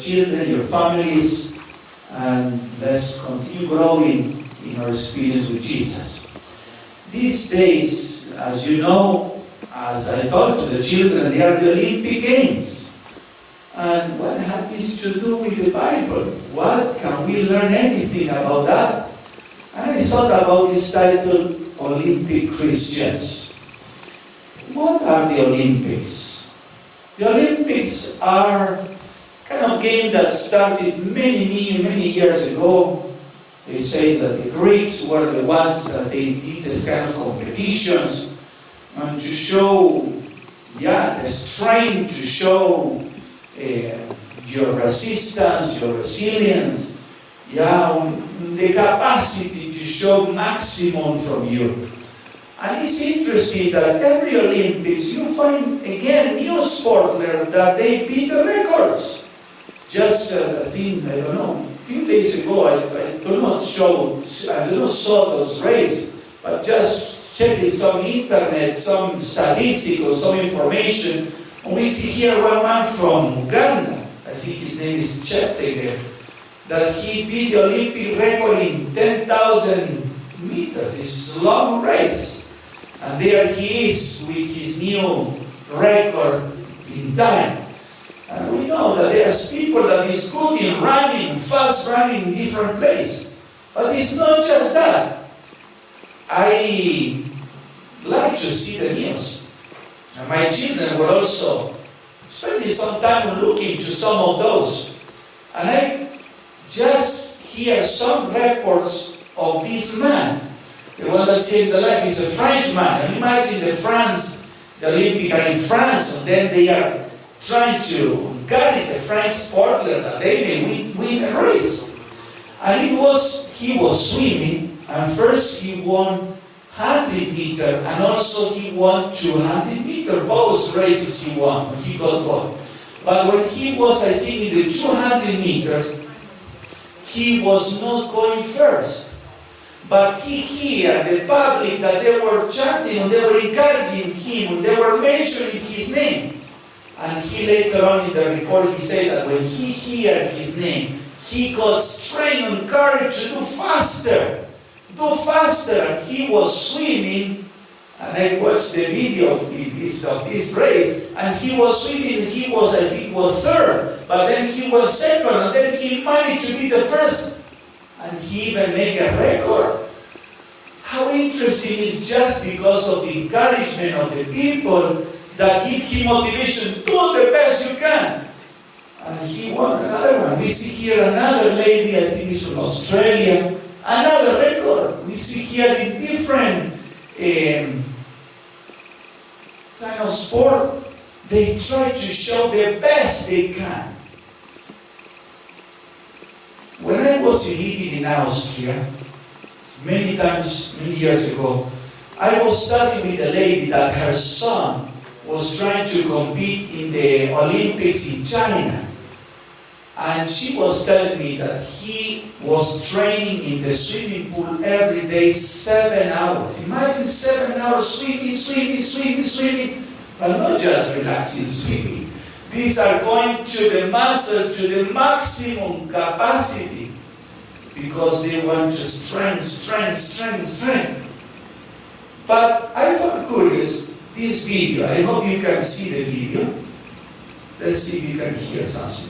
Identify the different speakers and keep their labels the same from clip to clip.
Speaker 1: children, your families, and let's continue growing in our experience with Jesus. These days, as you know, as I told to the children, they are the Olympic Games. And what has this to do with the Bible? What can we learn anything about that? And I thought about this title, Olympic Christians. What are the Olympics? The Olympics are kind of game that started many years ago. They say that the Greeks were the ones that they did this kind of competitions and to show, the strength, to show your resistance, your resilience, the capacity to show maximum from you. And it's interesting that every Olympics you find again new sportler that they beat the records. Just a few days ago, I do not saw those races, but just checking some internet, some statistics, some information. We see here one man from Uganda, I think his name is Cheptegei, that he beat the Olympic record in 10,000 meters. It's a long race. And there he is with his new record in time. And we know that there's people that is good in running, fast running in different places. But it's not just that. I like to see the news. And my children were also spending some time looking to some of those. And I just hear some reports of this man. The one that saved the life is a Frenchman. And imagine the Olympics are in France, and then they are trying to encourage the French sportler that they may win a race. And he was swimming, and first he won 100 meter, and also he won 200 meter. Both races he won, he got gold. But when he was, I think, in the 200 meters, he was not going first. But he heard the public that they were chanting, and they were encouraging him, and they were mentioning his name. And he later on in the report, he said that when he heard his name, he got strength and courage to do faster. And he was swimming, and I watched the video of this race, and he was swimming, I think was third, but then he was second, and then he managed to be the first, and he even made a record. How interesting is just because of the encouragement of the people that give him motivation, do the best you can. And he won another one. We see here another lady, I think it's from Australia, another record. We see here in different kind of sport, they try to show the best they can. When I was living in Austria, many years ago, I was studying with a lady that her son was trying to compete in the Olympics in China. And she was telling me that he was training in the swimming pool every day 7 hours. Imagine 7 hours swimming, but not just relaxing swimming. These are going to the muscle, to the maximum capacity, because they want to strength. But I found curious this video. I hope you can see the video. Let's see if you can hear something.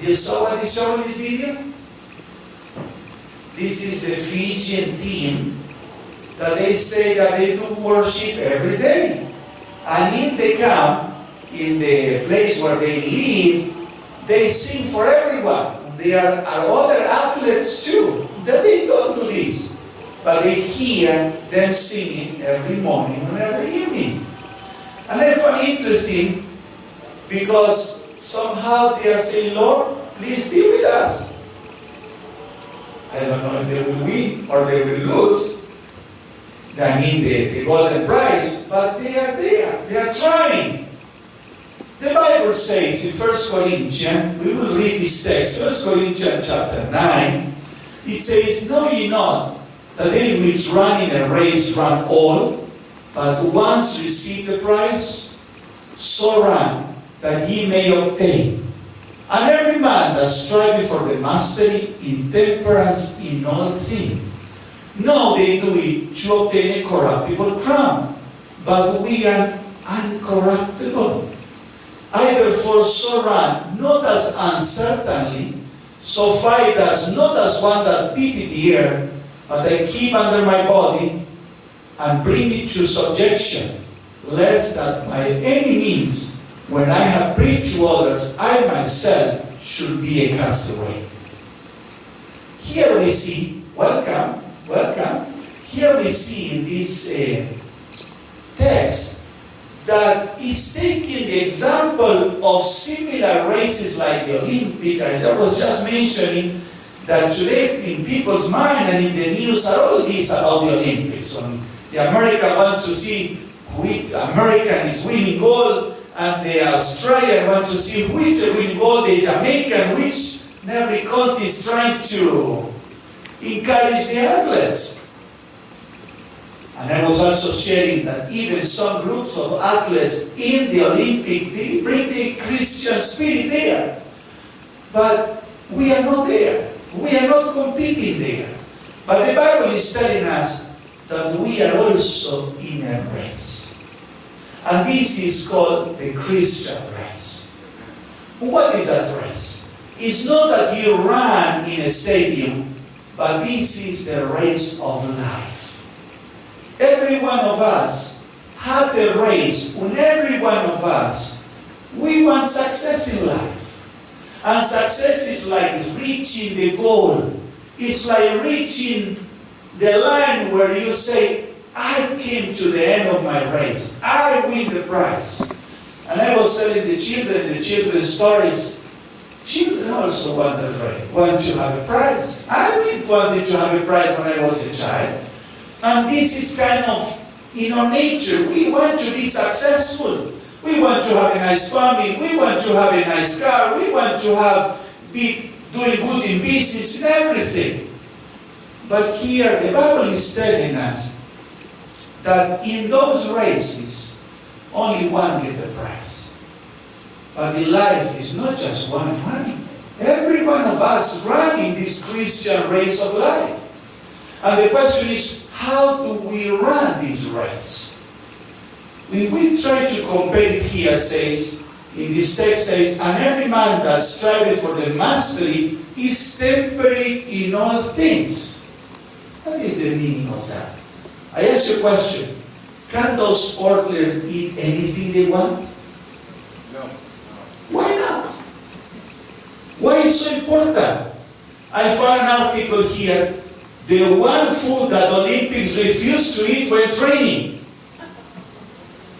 Speaker 1: You saw what is shown in this video? This is the Fijian team that they say that they do worship every day. And in the camp, in the place where they live, they sing for everyone. There are other athletes too that they don't do this. But they hear them singing every morning and every evening. And I found interesting because somehow they are saying, Lord, please be with us. I don't know if they will win or they will lose. I mean the golden prize, but they are there. They are trying. The Bible says in 1 Corinthians, we will read this text, 1 Corinthians chapter 9, it says, know ye not that they which run in a race run all, but once receive the prize, so run that ye may obtain. And every man that striveth for the mastery in temperance in all things. No, they do it to obtain a corruptible crown, but we are uncorruptible. I therefore so run, not as uncertainly, so fight as not as one that beateth the air, but I keep under my body and bring it to subjection, lest that by any means, when I have preached to others, I myself should be a castaway. Here we see, welcome. Here we see in this text that is taking the example of similar races like the Olympic. I was just mentioning that today in people's mind and in the news are all these about the Olympics. The American wants to see which American is winning gold, and the Australian wants to see which winning gold, the Jamaican, which in every country is trying to encourage the athletes. And I was also sharing that even some groups of athletes in the Olympic, they bring the Christian spirit there. But we are not there. We are not competing there. But the Bible is telling us that we are also in a race. And this is called the Christian race. What is that race? It's not that you run in a stadium, but this is the race of life. Every one of us had a race. And every one of us, we want success in life. And success is like reaching the goal. It's like reaching the line where you say, I came to the end of my race. I win the prize. And I was telling the children stories. Children also want to have a prize. I wanted to have a prize when I was a child. And this is kind of in our nature. We want to be successful. We want to have a nice family. We want to have a nice car. We want to be doing good in business and everything. But here the Bible is telling us that in those races, only one gets the prize. But in life is not just one running. Every one of us running this Christian race of life. And the question is, how do we run this race? We try to compare it here, says, in this text says, and every man that striveth for the mastery is temperate in all things. What is the meaning of that? I ask you a question. Can those sportlers eat anything they want?
Speaker 2: No.
Speaker 1: Why not? Why is it so important? I found an article here. The one food that Olympics refuse to eat when training.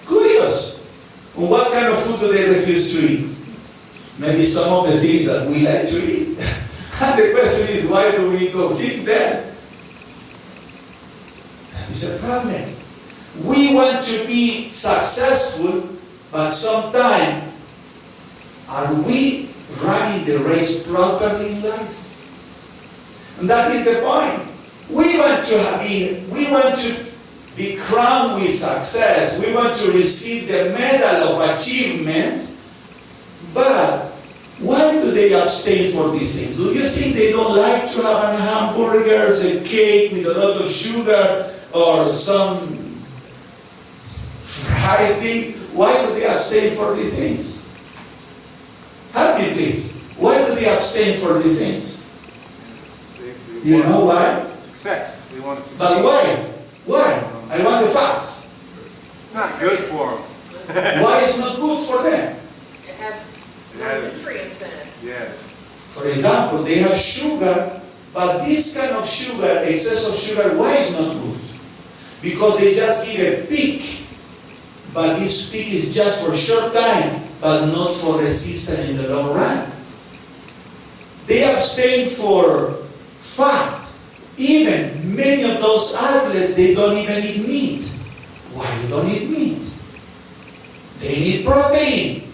Speaker 1: Curious. What kind of food do they refuse to eat? Maybe some of the things that we like to eat. And the question is, why do we eat those things then? That is a problem. We want to be successful, but sometimes are we running the race properly in life? And that is the point. We want to be crowned with success. We want to receive the medal of achievement. But why do they abstain for these things? Do you think they don't like to have an hamburgers and cake with a lot of sugar or some fried thing? Why do they abstain for these things? Help me, please. Why do they abstain for these things? You know why?
Speaker 2: Success. They want to succeed.
Speaker 1: But why? Why? I want the facts.
Speaker 2: It's not good for them.
Speaker 1: Why is not good for them?
Speaker 3: It has nutrients in it.
Speaker 2: Yeah.
Speaker 1: For example, they have sugar, but this kind of sugar, excess of sugar, why is not good? Because they just give a peak, but this peak is just for a short time, but not for resistance in the long run. They abstain for fat. Even many of those athletes, they don't even eat meat. Why you don't eat meat? They need protein.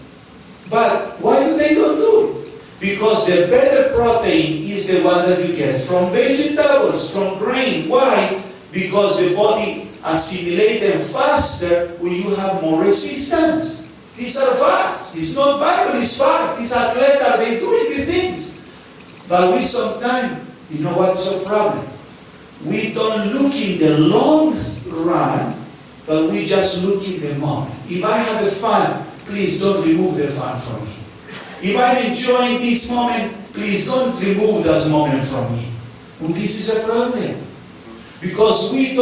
Speaker 1: But why do they don't do it? Because the better protein is the one that you get from vegetables, from grain. Why? Because the body assimilates them faster when you have more resistance. These are facts. It's not Bible, it's fact. These athletes are they doing these things. But we sometimes, you know what is a problem? We don't look in the long run, but we just look in the moment. If I have the fun, please don't remove the fun from me. If I'm enjoying this moment, please don't remove that moment from me. And this is a problem. Because we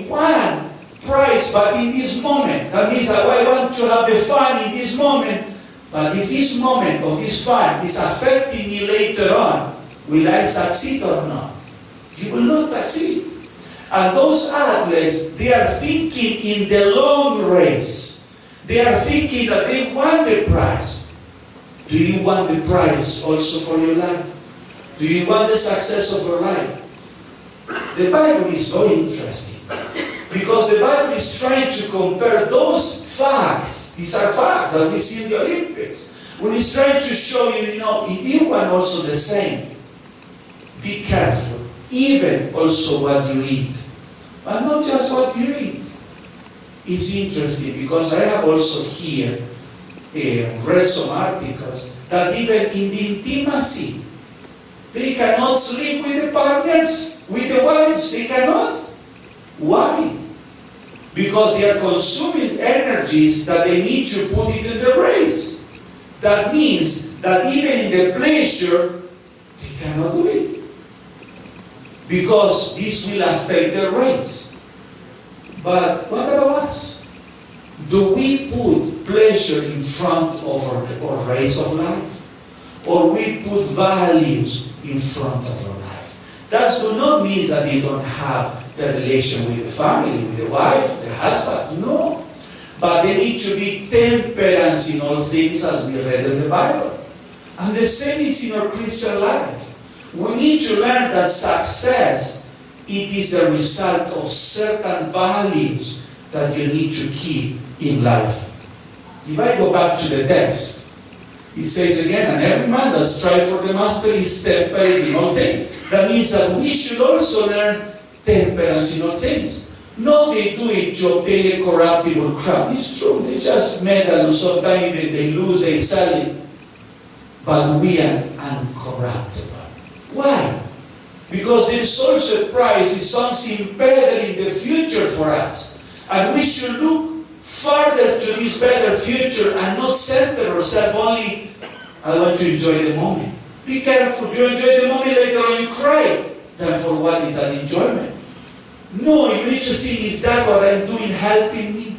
Speaker 1: want prize, but in this moment. That means that I want to have the fun in this moment, but if this moment of this fun is affecting me later on, will I succeed or not? You will not succeed. And those athletes, they are thinking in the long race. They are thinking that they want the prize. Do you want the prize also for your life? Do you want the success of your life? The Bible is so interesting because the Bible is trying to compare those facts. These are facts that we see in the Olympics. When it's trying to show you, if you want also the same, be careful. Even also what you eat. But not just what you eat. It's interesting because I have also here read some articles that even in the intimacy, they cannot sleep with the partners, with the wives. They cannot. Why? Because they are consuming energies that they need to put it in the race. That means that even in the pleasure, they cannot do it. Because this will affect the race. But what about us? Do we put pleasure in front of our race of life? Or we put values in front of our life? That do not mean that they don't have the relation with the family, with the wife, the husband. No. But they need to be temperance in all things as we read in the Bible. And the same is in our Christian life. We need to learn that success, it is the result of certain values that you need to keep in life. If I go back to the text, it says again, and every man that strives for the master is temperate in all things. That means that we should also learn temperance in all things. No, they do it to obtain a corruptible crown. It's true, they just medal, and sometimes even they lose, they sell it. But we are uncorruptible. Why? Because there is also a prize, is something better in the future for us. And we should look further to this better future and not center ourselves only, I want to enjoy the moment. Be careful, you enjoy the moment, later on you cry. Then for what is that enjoyment? No, you need to think, is that what I'm doing helping me?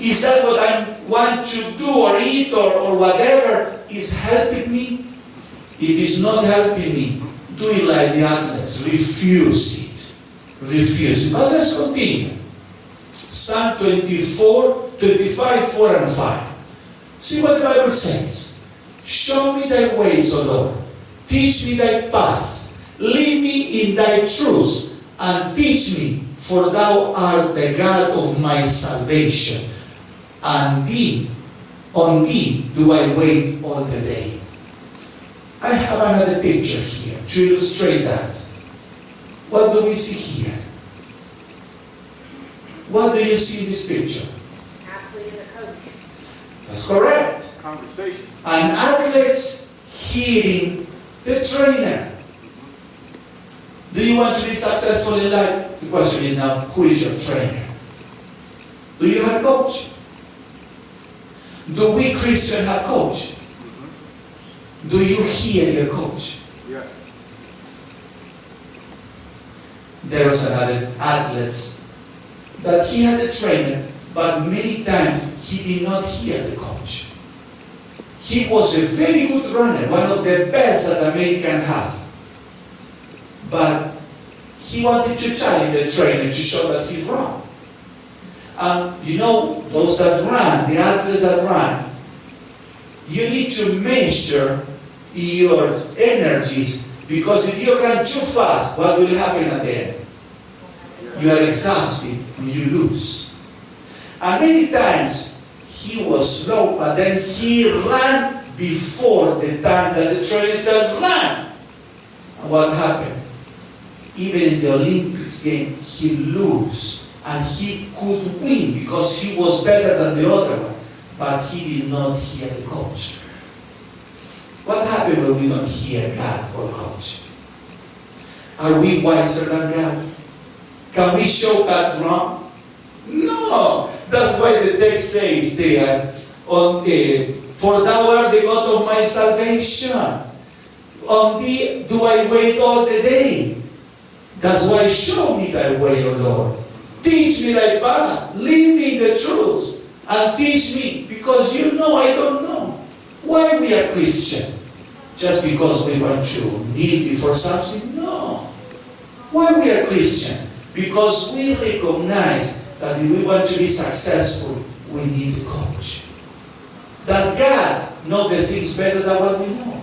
Speaker 1: Is that what I want to do or eat or whatever is helping me? If it's not helping me, do it like the athletes. Refuse it. Refuse it. But let's continue. Psalm 25, 4 and 5. See what the Bible says. Show me thy ways, O Lord. Teach me thy path. Lead me in thy truth. And teach me, for thou art the God of my salvation. And on thee do I wait all the day. I have another picture here to illustrate that. What do we see here? What do you see in this picture?
Speaker 3: Athlete and a coach.
Speaker 1: That's correct.
Speaker 2: Conversation.
Speaker 1: An athlete's hearing the trainer. Do you want to be successful in life? The question is now, who is your trainer? Do you have a coach? Do we Christians have coach? Do you hear your coach?
Speaker 2: Yeah.
Speaker 1: There was another athlete that he had a trainer, but many times he did not hear the coach. He was a very good runner, one of the best that American has. But he wanted to challenge the trainer to show that he's wrong. And those that run, the athletes that run, You need to measure your energies, because if you run too fast, what will happen at the end? You are exhausted and you lose. And many times he was slow, but then he ran before the time that the trainer ran. And what happened? Even in the Olympics game, he lost. And he could win because he was better than the other one. But he did not hear the coach. What happens when we don't hear God or coach? Are we wiser than God? Can we show God's wrong? No. That's why the text says there, for thou art the God of my salvation. On thee do I wait all the day. That's why show me thy way, O Lord. Teach me thy path. Lead me in the truth. And teach me, because you know I don't know. Why we are Christian? Just because we want to kneel before something? No. Why we are Christian? Because we recognize that if we want to be successful, we need a coach. That God knows the things better than what we know.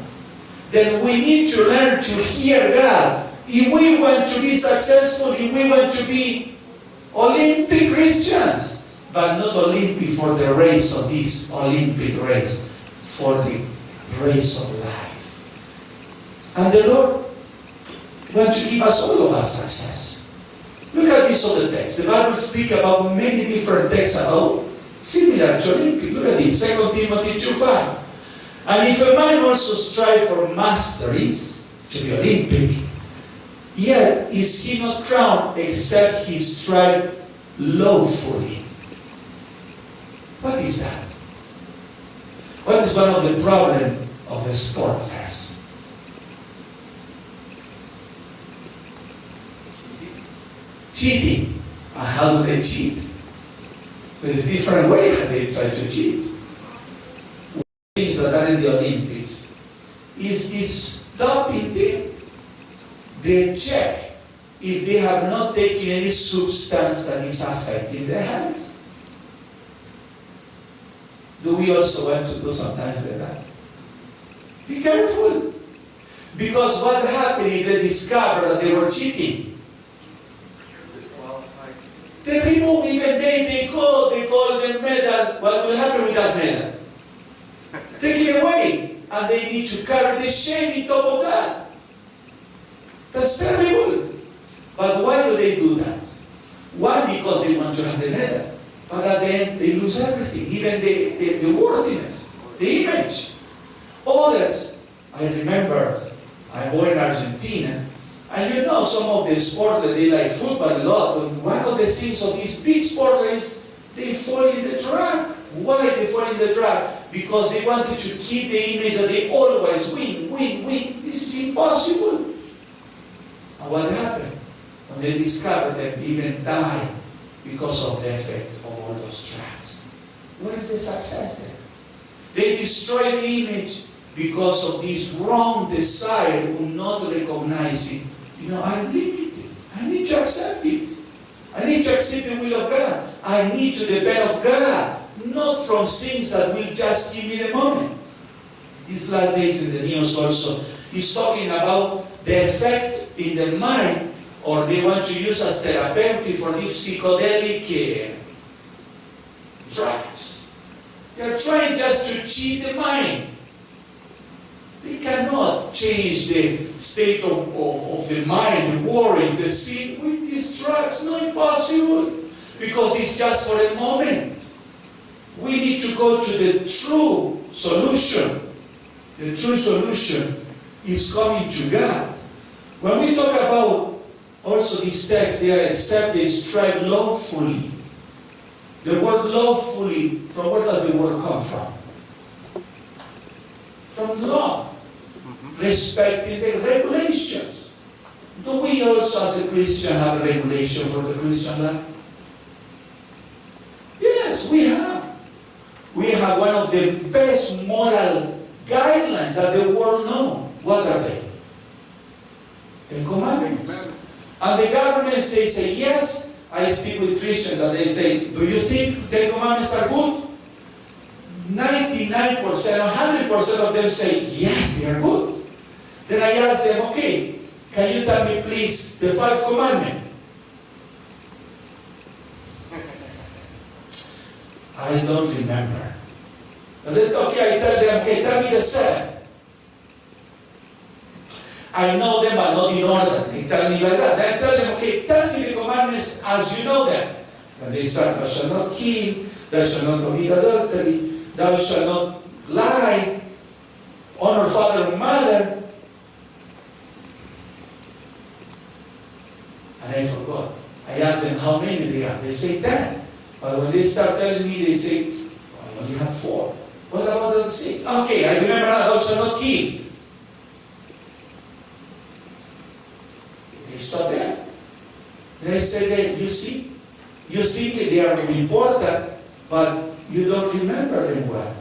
Speaker 1: Then we need to learn to hear God. If we want to be successful, if we want to be Olympic Christians, but not Olympic for the race of this Olympic race, for the race of life. And the Lord wants to give us, all of us, success. Look at this other text. The Bible speaks about many different texts about similar to Olympic. Look at this, 2 Timothy 2:5. And if a man also strive for masteries, to be Olympic, yet is he not crowned except he strive lawfully. What is that? What is one of the problems of the sportlers? Cheating. And how do they cheat? There is different ways that they try to cheat. Things that are in the Olympics is this doping thing. They check if they have not taken any substance that is affecting their health. Do we also want to do sometimes like that? Be careful. Because what happened if they discover that they were cheating? They remove, even they call the medal. What will happen with that medal? Take it away. And they need to carry the shame on top of that. That's terrible. But why do they do that? Why? Because they want to have the medal. But at the end, they lose everything, even the worthiness, the image. Others, I remember, I was in Argentina, and you know some of the sports, they like football a lot, and one of the things of these big sports is they fall in the trap. Why they fall in the trap? Because they wanted to keep the image that they always win. This is impossible. And what happened? When they discovered that they even died because of the effect of all those traps. Where is the success there? They destroy the image because of this wrong desire of not recognizing, I'm limited. I need to accept it. I need to accept the will of God. I need to depend on God, not from things that will just give me the moment. These last days in the news also, he's talking about the effect in the mind, or they want to use as therapeutic for these psychedelic drugs. They're trying just to cheat the mind. They cannot change the state of the mind, the worries, the sin with these drugs. No, impossible. Because it's just for a moment. We need to go to the true solution. The true solution is coming to God. When we talk about also this text, they are except they strive lawfully. The word lawfully, from where does the word come from? From law. Respecting the regulations. Do we also as a Christian have a regulation for the Christian life? Yes, we have. We have one of the best moral guidelines that the world knows. What are they? The commandments. And the government say yes. I speak with Christians that they say, do you think the commandments are good? 99% 99% or 100% of them say, yes, they are good. Then I ask them, okay, can you tell me please the 5 commandments? I don't remember. Okay, I tell them, okay, tell me the 7. I know them, but not in order. They tell me like that. Then I tell them, okay, tell me the commandments as you know them. And they start, thou shalt not kill, thou shalt not commit adultery, thou shalt not lie, honor father and mother. And I forgot. I asked them how many they are. They say 10. But when they start telling me, they say, I only had 4. What about the 6? Okay, I remember now, thou shalt not kill. They stop there. Then I say that, you see that they are important, but you don't remember them well.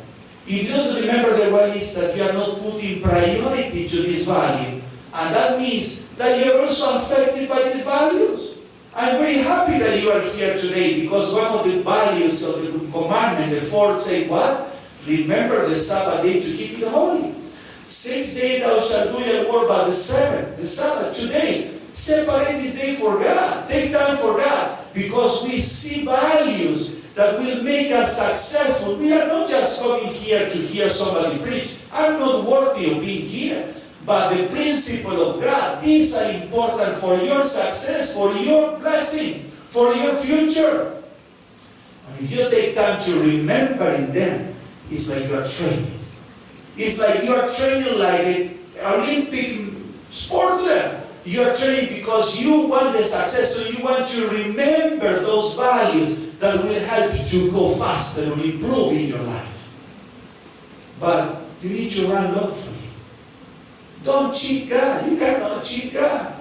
Speaker 1: If you don't remember them well, it's that you are not putting priority to this value. And that means that you are also affected by these values. I'm very happy that you are here today because one of the values of the commandment, the 4th, say what? Remember the Sabbath day to keep it holy. 6 days thou shalt do your work, but the 7th, the Sabbath, today, separate this day for God. Take time for God. Because we see values that will make us successful. We are not just coming here to hear somebody preach. I'm not worthy of being here. But the principle of God, these are important for your success, for your blessing, for your future. And if you take time to remember in them, it's like you are training. It's like you are training like an Olympic sportler. You are training because you want the success, so you want to remember those values that will help you to go faster and improve in your life. But you need to run lawfully. Don't cheat God. You cannot cheat God.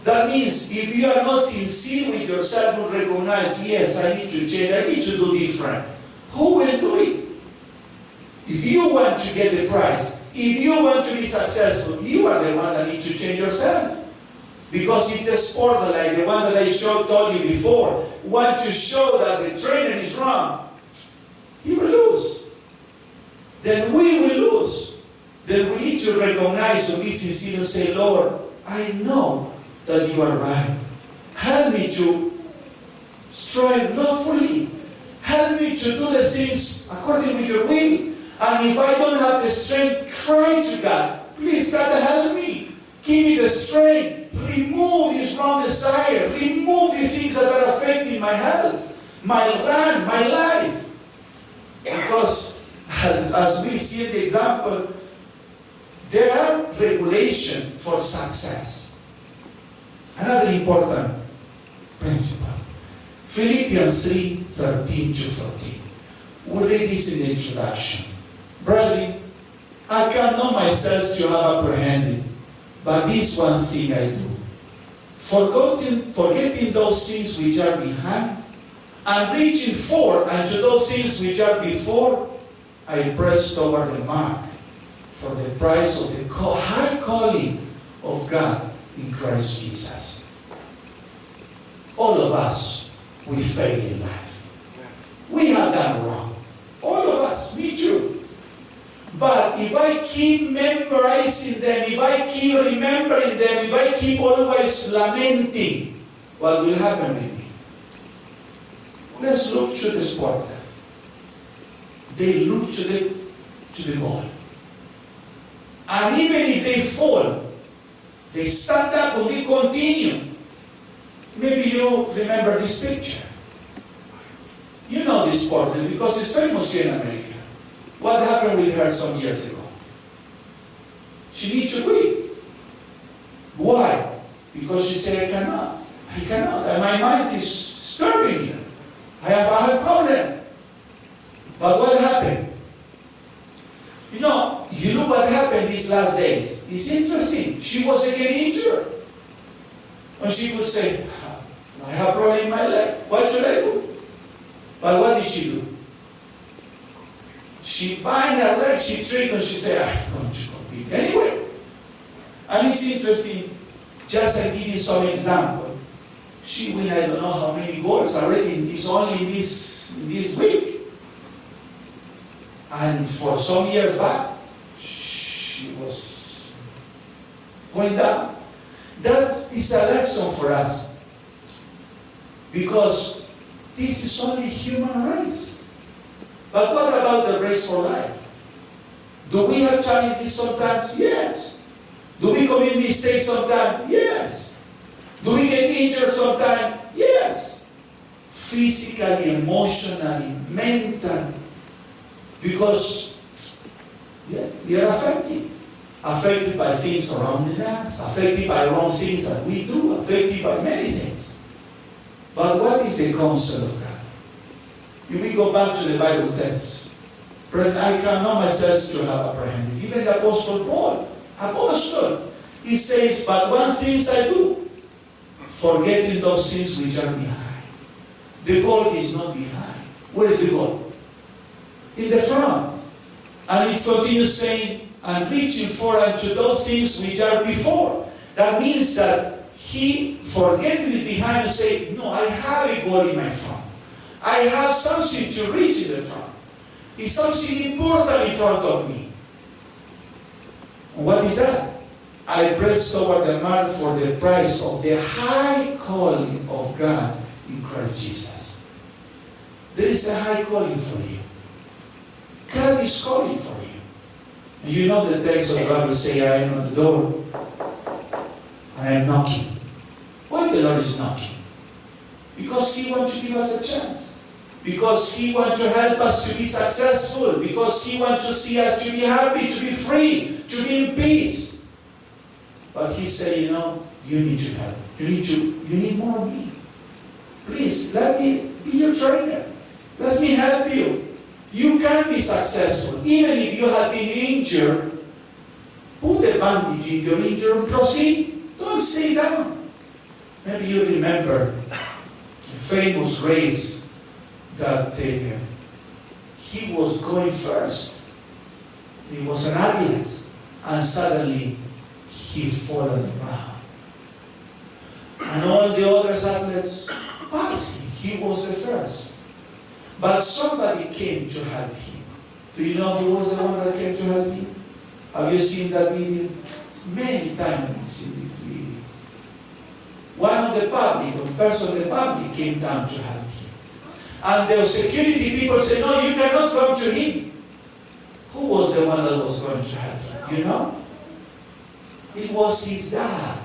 Speaker 1: That means if you are not sincere with yourself, you recognize, yes, I need to change, I need to do different. Who will do it? If you want to get the prize, if you want to be successful, you are the one that needs to change yourself. Because if the sport, like the one that I told you before, want to show that the trainer is wrong, he will lose. Then we will lose. Then we need to recognize and be sincere and say, Lord, I know that you are right. Help me to strive lawfully. Help me to do the things according to your will. And if I don't have the strength, cry to God. Please, God, help me. Give me the strength. Remove this wrong desire. Remove the things that are affecting my health, my run, my life. Because as we see in the example, there are regulations for success. Another important principle. Philippians 3:13-14. We read this in the introduction. Brethren, I count myself to have apprehended, but this one thing I do. Forgetting those things which are behind, and reaching forward unto those things which are before, I press toward the mark for the prize of the high calling of God in Christ Jesus. All of us, we fail in life. We have done wrong. All of us, me too. But if I keep memorizing them, if I keep remembering them, if I keep always lamenting, what will happen with me? Let's look to the sporters. They look to the goal. And even if they fall, they stand up and they continue. Maybe you remember this picture. You know this sportler because it's famous here in America. What happened with her some years ago? She needs to quit. Why? Because she said, I cannot. And my mind is disturbing here. I have a problem. But what happened? You know, you look what happened these last days. It's interesting. She was again injured. And she could say, I have a problem in my leg. What should I do? But what did she do? She bind her leg, she tricked, and she said, I'm going to compete anyway. And it's interesting, just I give you some example. She win I don't know how many goals already only in this week. And for some years back, she was going down. That is a lesson for us. Because this is only human race. But what about the race for life? Do we have challenges sometimes? Yes. Do we commit mistakes sometimes? Yes. Do we get injured sometimes? Yes. Physically, emotionally, mentally. Because we are affected. Affected by things around us, affected by wrong things that we do, affected by many things. But what is the counsel of God? If we go back to the Bible text, I cannot myself to have apprehended. Even the Apostle Paul, he says, but one thing I do, forgetting those things which are behind. The goal is not behind. Where is the goal? In the front. And he continues saying, and reaching for unto those things which are before. That means that he forgetting it behind and say, no, I have a goal in my front. I have something to reach in the front. It's something important in front of me. And what is that? I press toward the mark for the prize of the high calling of God in Christ Jesus. There is a high calling for you. God is calling for you. And you know the text of the Bible say, I am at the door and I am knocking. Why the Lord is knocking? Because He wants to give us a chance. Because He wants to help us to be successful. Because He wants to see us to be happy, to be free, to be in peace. But He said, you know, you need to help. You need more of me. Please, let me be your trainer. Let me help you. You can be successful. Even if you have been injured, put a bandage in your injury and proceed. Don't stay down. Maybe you remember a famous race that he was going first. He was an athlete, and suddenly he fell on the ground. And all the other athletes passed him. He was the first. But somebody came to help him. Do you know who was the one that came to help him? Have you seen that video? Many times you've seen this video. One of the public, a person in the public came down to help him. And the security people said, no, you cannot come to him. Who was the one that was going to help him? You know? It was his dad,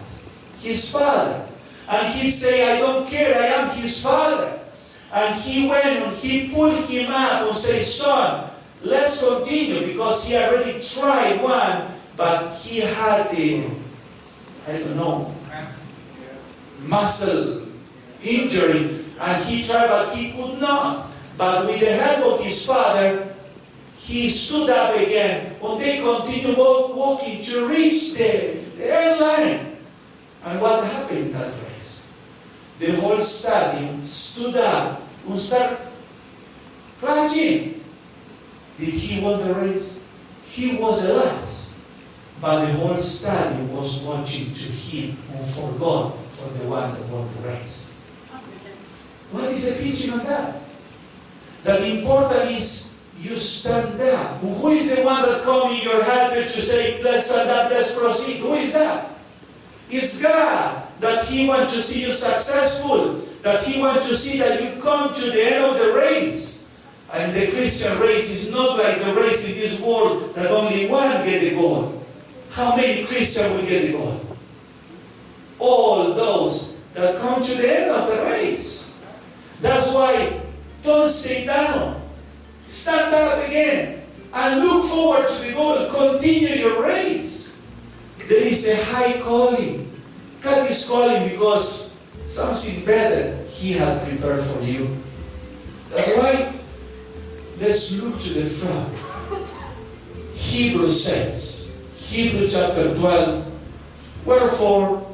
Speaker 1: his father. And he said, I don't care, I am his father. And he went and he pulled him up and said, son, let's continue, because he already tried one, but he had muscle injury, and he tried, but he could not. But with the help of his father, he stood up again, and they continued walking to reach the end line. And what happened in that race? The whole stadium stood up and started clapping. Did he win the race? He was the last. But the whole stadium was watching to him and forgot for the one that won the race. What is the teaching on that? That the important is you stand up. Who is the one that comes in your helper to say, let's stand up, let's proceed? Who is that? It's God, that He wants to see you successful, that He wants to see that you come to the end of the race. And the Christian race is not like the race in this world that only one get the goal. How many Christians will get the goal? All those that come to the end of the race. That's why don't stay down. Stand up again and look forward to the goal. Continue your race. There is a high calling. God is calling because something better He has prepared for you. That's why let's look to the front. Hebrews says, Hebrews chapter 12, wherefore,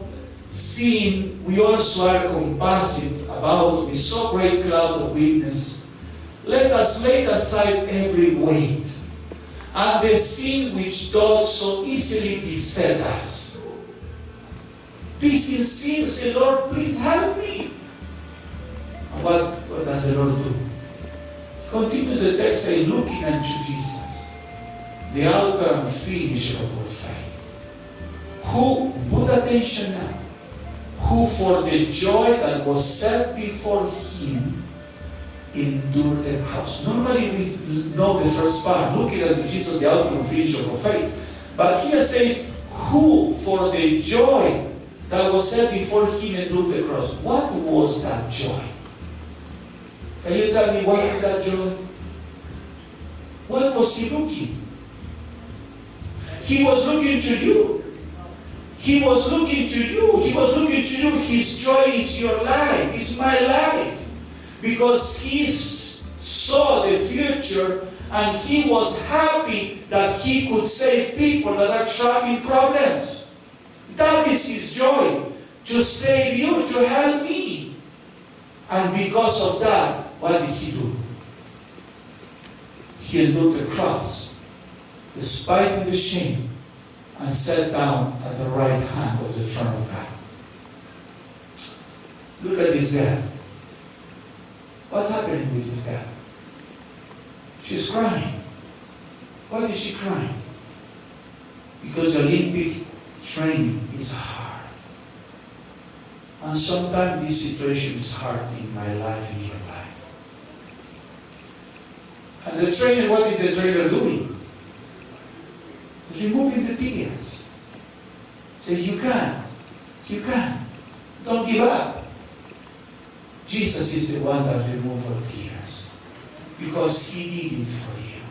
Speaker 1: seeing we also are compassed about with so great cloud of witness, let us lay aside every weight, and the sin which doth so easily beset us. Be sincere, say, Lord, please help me. And what does the Lord do? Continue the text, say, looking unto Jesus. the author and finisher of our faith, who, put attention now, who for the joy that was set before him endured the cross. Normally we know the first part, looking at Jesus, the author and finisher of our faith. But here it says, who for the joy that was set before him endured the cross. What was that joy? Can you tell me what is that joy? What was he looking? He was looking to you. He was looking to you. He was looking to you. His joy is your life. It's my life. Because he saw the future and he was happy that he could save people that are trapped in problems. That is his joy. To save you, to help me. And because of that, what did he do? He endured the cross, despite the shame, and sat down at the right hand of the throne of God. Look at this girl. What's happening with this girl? She's crying. Why is she crying? Because Olympic training is hard. And sometimes this situation is hard in my life, in your life. And the trainer, what is the trainer doing? He's removing the tears. Say, you can. Don't give up. Jesus is the one that removes our tears. Because he did it for you.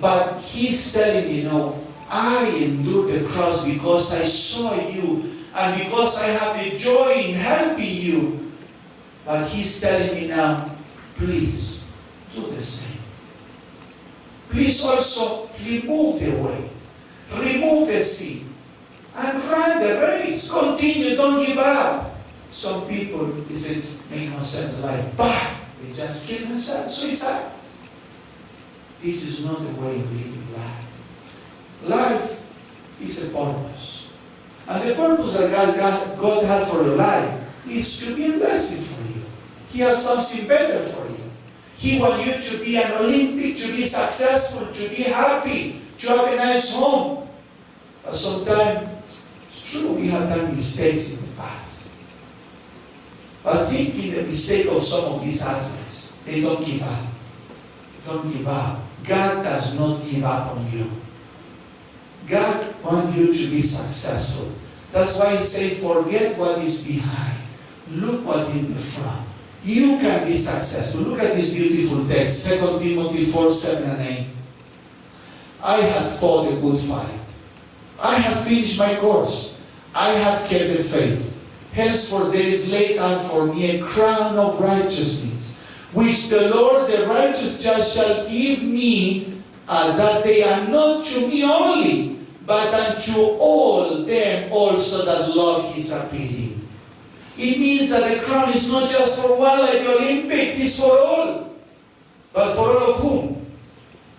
Speaker 1: But he's telling you, no, I endured the cross because I saw you and because I have the joy in helping you. But he's telling me now, please, do the same. Please also remove the weight, remove the sin, and run the race. Continue, don't give up. Some people, it make no sense, like, bah, they just kill themselves, suicide. This is not the way of living life. Life is a purpose. And the purpose that God has for your life is to be a blessing for you. He has something better for you. He wants you to be an Olympic, to be successful, to be happy, to have a nice home. But sometimes, it's true, we have done mistakes in the past. But thinking the mistake of some of these athletes, they don't give up. Don't give up. God does not give up on you. God wants you to be successful. That's why he says, forget what is behind. Look what's in the front. You can be successful. Look at this beautiful text, 2 Timothy 4:7-8. I have fought a good fight. I have finished my course. I have kept the faith. Henceforth there is laid out for me a crown of righteousness, which the Lord, the righteous judge, shall give me, that they are not to me only, but unto all them also that love his appearing. It means that the crown is not just for one like the Olympics, it's for all. But for all of whom?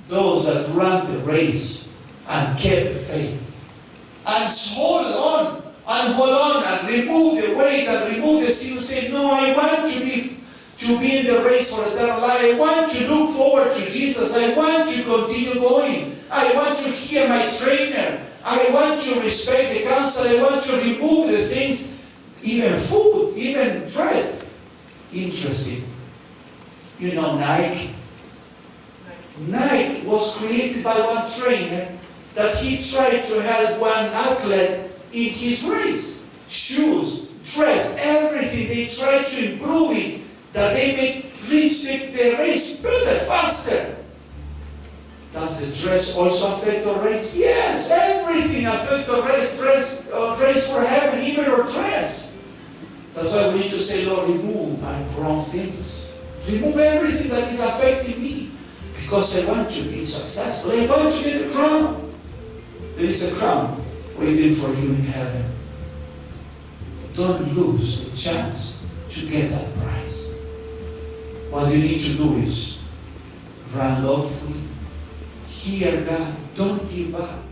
Speaker 1: Those that ran the race and kept the faith. And hold on, and remove the weight, and remove the sin. Say, no, I want to be in the race for eternal life. I want to look forward to Jesus. I want to continue going. I want to hear my trainer. I want to respect the counsel. I want to remove the things, even food, even dress. Interesting. You know Nike? Nike was created by one trainer that he tried to help one athlete in his race. Shoes, dress, everything. They tried to improve it, that they may reach the race better, faster. Does the dress also affect our race? Yes, everything affects our race for heaven, even our dress. That's why we need to say, Lord, remove my wrong things. Remove everything that is affecting me. Because I want to be successful. I want to get a crown. There is a crown waiting for you in heaven. Don't lose the chance to get that prize. What you need to do is run lawfully, hear God, don't give up.